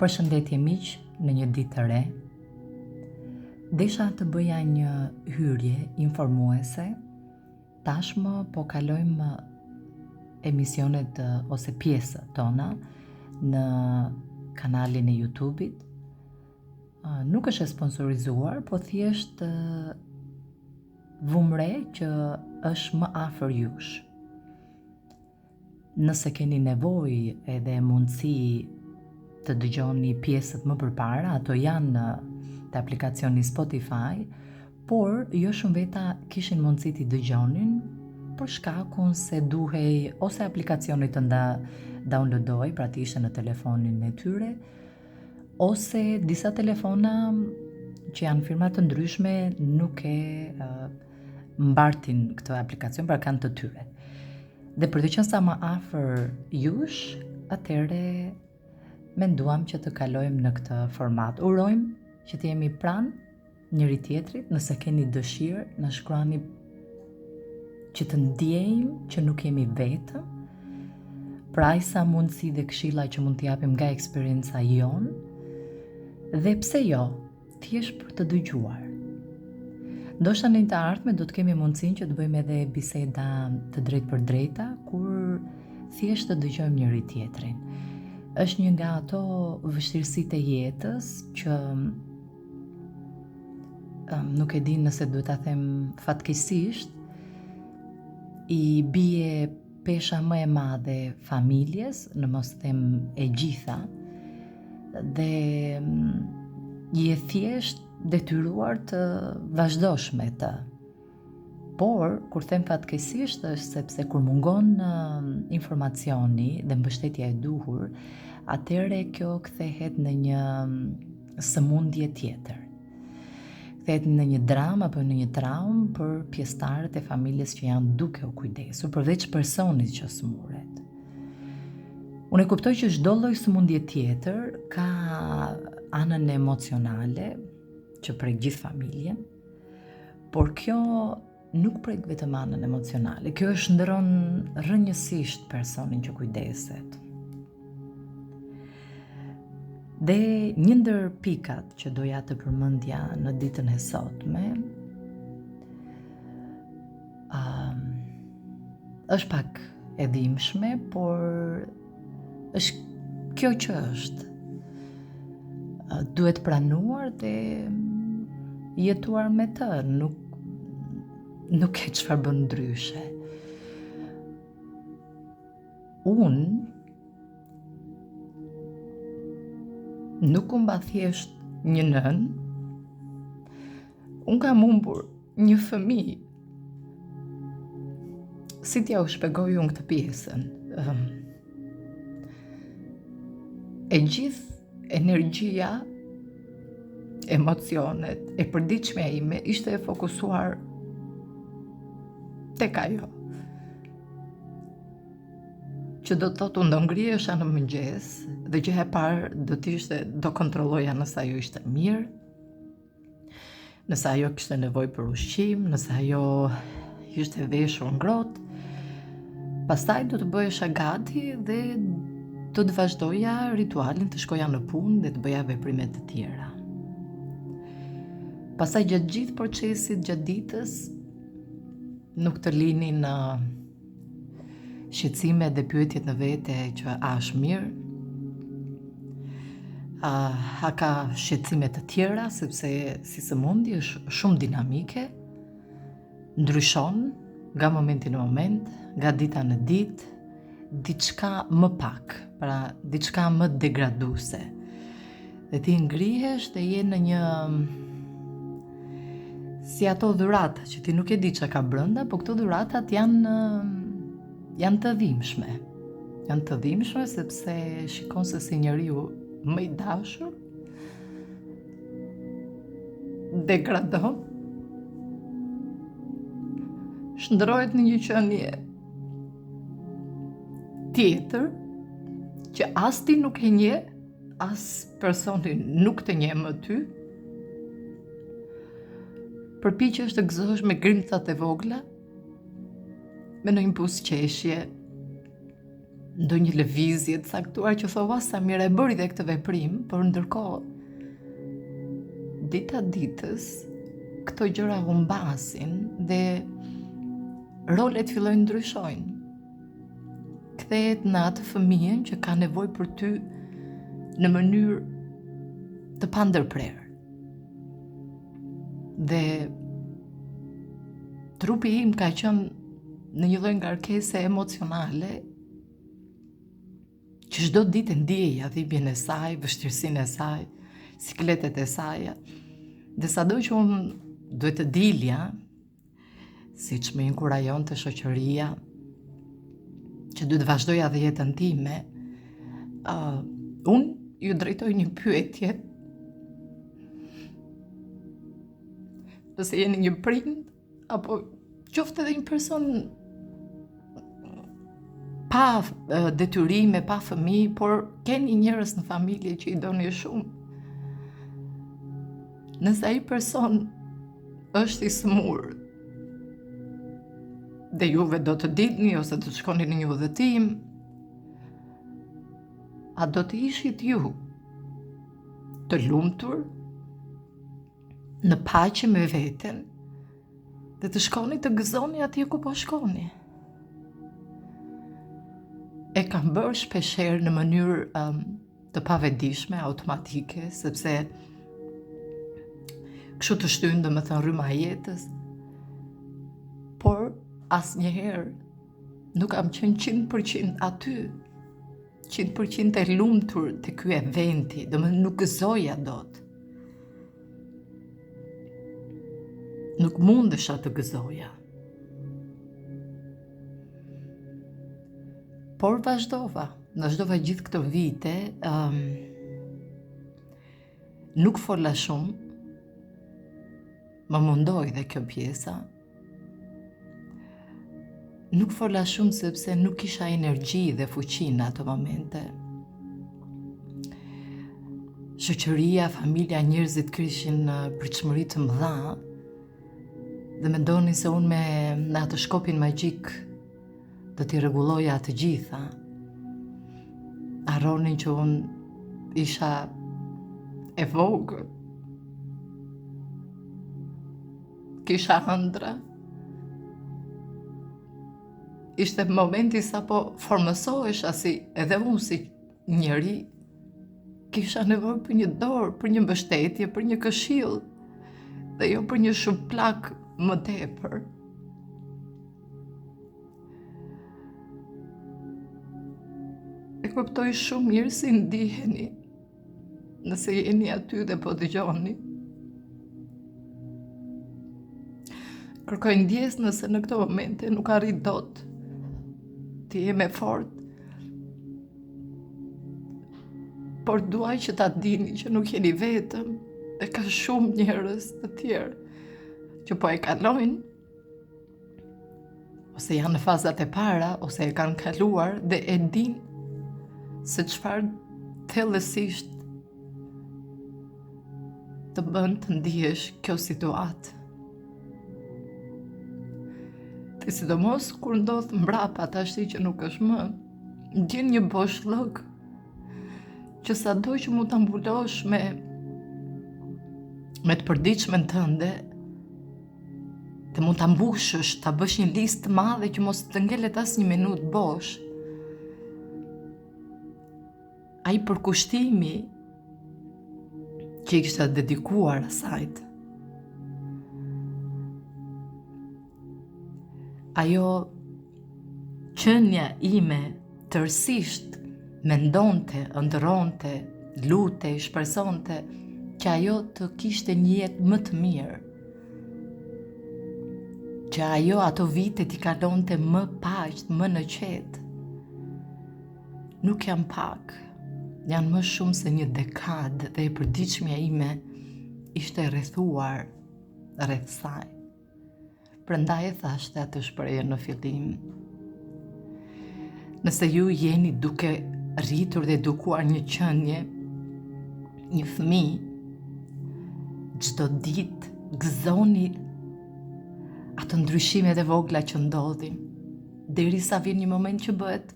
Përshëndetje miq, në një ditë të re, desha të bëja një hyrje informuese. Tashmë po kalojmë emisionet ose pjesët tona në kanalin e YouTube-it. Nuk është e sponsorizuar, po thjesht vumre që është më afër jush. Nëse keni nevojë edhe mundësi të dëgjoni pjesët më përpara, ato janë të aplikacioni Spotify, por jo shumë veta kishin mundësi t'i dëgjonin për shkakun se duhej ose aplikacionit të downloadoj, pra të ishte në telefonin e tyre, ose disa telefona që janë firma të ndryshme nuk e mbartin këtë aplikacion, pra kanë të tyre. Dhe për të qenë sa më afër jush, atëre menduam që të kalojmë në këtë format. Urojmë që të jemi pranë njëri tjetrit, nëse keni dëshirë, na shkruani që të ndjejmë që nuk jemi vetëm, pra sa mundësi dhe këshilla që mund t'i japim nga eksperienca jonë, dhe pse jo, thjesht për të dëgjuar. Ndoshta në të ardhmen do të kemi mundësinë që të bëjmë edhe biseda të drejtë për drejta, kur thjesht të dëgjojmë njëri tjetrin. Është një nga ato vështirësitë e jetës që nuk e di nëse duhet ta them fatkeqësisht, i bie pesha më e madhe familjes, në mos them e gjitha, dhe je thjesht detyruar të vazhdosh me të. Por, kur them fatkeqësisht, është sepse kur mungon informacioni dhe mbështetja e duhur, atëre kjo kthehet në një sëmundje tjetër. Kthehet në një dramë apo në një traumë për pjesëtarët e familjes që janë duke u kujdesur, përveç personit që smuret. Unë e kuptoj që çdo lloj sëmundje tjetër ka anën emocionale që prek gjithë familjen, por kjo nuk prek vetëm anën emocionale. Kjo e shndërron rrënjësisht personin që kujdeset. Dhe një ndër pikat që doja të përmendja në ditën e sotme është pak e dhimbshme, por është kjo që është. Duhet pranuar dhe jetuar me të, nuk e çfarë bën ndryshe. Unë nuk mba thjesht një nën, unë kam humbur një fëmijë. Si t'ja u shpjegoj unë këtë pjesën? E gjithë energjia, emocionet, e përditshmja ime ishte e fokusuar tek ajo. Që do të thotë unë do ngrihesha në mëngjes dhe gjëja e parë do kontrolloja nëse ajo ishte mirë, nëse ajo kishte nevojë për ushqim, nëse ajo ishte veshur ngrohtë. Pastaj do të bëhesha gati dhe do të vazhdoja ritualin, të shkoja në punë dhe të bëja veprime të tjera. Pastaj gjatë gjithë procesit, gjatë ditës, nuk të lini në shqetësime dhe pyetjet në vete që a është mirë, a ka shqetësime të tjera, sepse si sëmundje është shumë dinamike, ndryshon nga momenti në moment, nga dita në ditë, diçka më pak, pra diçka më degraduese. Dhe ti ngrihesh dhe je në një si ato dhurata që ti nuk e di çka ka brenda, po këto dhuratat janë të dhimbshme. Janë të dhimbshme sepse shikon se si njeriu më i dashur degradon, shndrohet në një qenie tjetër që as ti nuk e njeh, as personi nuk të njeh më ty. Përpiqesh të gëzohesh me grimcat e vogla, me ndonjë buzëqeshje, ndonjë lëvizje të caktuar që thova sa mirë e bëri dhe këtë veprim, por ndërkohë dita ditës këto gjëra humbasin dhe rolet fillojnë ndryshojnë. Kthehet në atë fëmijën që ka nevojë për ty në mënyrë të pandërprerë. Dhe trupi im ka qenë në një lloj ngarkese emocionale që çdo ditë ndjeja dhimbjen e saj, vështirësinë e saj, sikletet e saj. Dhe sado që unë duhet të dilja, siç më inkurajon të shoqëria, që duhet të vazhdoja dhe jetën time, unë ju drejtoj një pyetje. Nëse jeni një prind, apo qoftë edhe një person pa detyrime, pa fëmijë, por keni njerëz në familje që i doni shumë. Nëse ai person është i smur dhe juve do të ditni ose të shkoni në një udhëtim, a do të ishit ju të lumtur, në paqe me veten, dhe të shkoni të gëzoni atje ku po shkoni? E kam bërë shpeshherë në mënyrë të pavetdijshme, automatike, sepse kështu të shtyn, domethënë rryma e jetës, por asnjëherë nuk kam qenë 100% aty, 100% e lumtur te ky eventi, domethënë nuk gëzoja dot. Nuk mundesha të gëzoja. Por vazhdova gjithë këto vite, nuk fola shumë, më mundoi dhe kjo pjesa. Nuk fola shumë sepse nuk kisha energji dhe fuqi në ato momente. Shoqëria, familja, njerëzit kishin pritshmëri të mëdha dhe mendonin se unë me atë shkopin magjik do t'i rregulloja të gjitha. Harronin që unë isha e vogël, kisha ëndra. Ishte momenti sa po formësohesha edhe unë si njeri, kisha nevojë për një dorë, për një mbështetje, për një këshill, dhe jo për një shuplak më tepër. E kuptoj shumë mirë si ndiheni nëse jeni aty dhe po dëgjoni. Kërkoj ndjes nëse në këto momente nuk arrit dot të jem e fortë, por duaj që ta dini që nuk jeni vetëm dhe ka shumë njerëz të tjerë që po e kalojnë, ose janë në fazat e para, ose e kanë kaluar dhe e din se çfarë thellësisht të bën të ndihesh kjo situatë. Dhe sidomos kur ndodh mbrapa tash që nuk është më, ndjen një boshllëk që sado që mund ta mbulosh me të përditshmen tënde, dhe mund ta mbushësh, ta bësh një listë të madhe që mos të ngelet as një minutë bosh. Ai përkushtimi që i kishte dedikuar asajt, ajo qenia ime tërësisht mendonte, ëndërronte, lutej, shpresonte që ajo të kishte një jetë më të mirë, që ajo ato vite t'i kalonte më paqt, më në qetë. Nuk jam pak, janë më shumë se një dekadë dhe e përditshmja ime ishte rrethuar rreth saj. Prandaj e thashte atë shprehje në fillim. Nëse ju jeni duke rritur dhe edukuar një qenie, një fëmijë, çdo ditë gëzoni ato ndryshimet e vogla që ndodhin, derisa vjen një moment që bëhet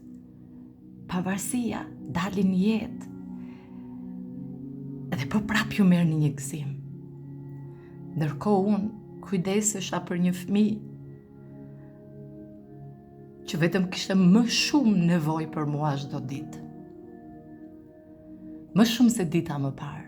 pavarësia, dalin jetë, edhe po prap ju merr një gëzim. Ndërkohë unë kujdesesha për një fëmijë që vetëm kishte më shumë nevojë për mua çdo ditë. Më shumë se dita më parë.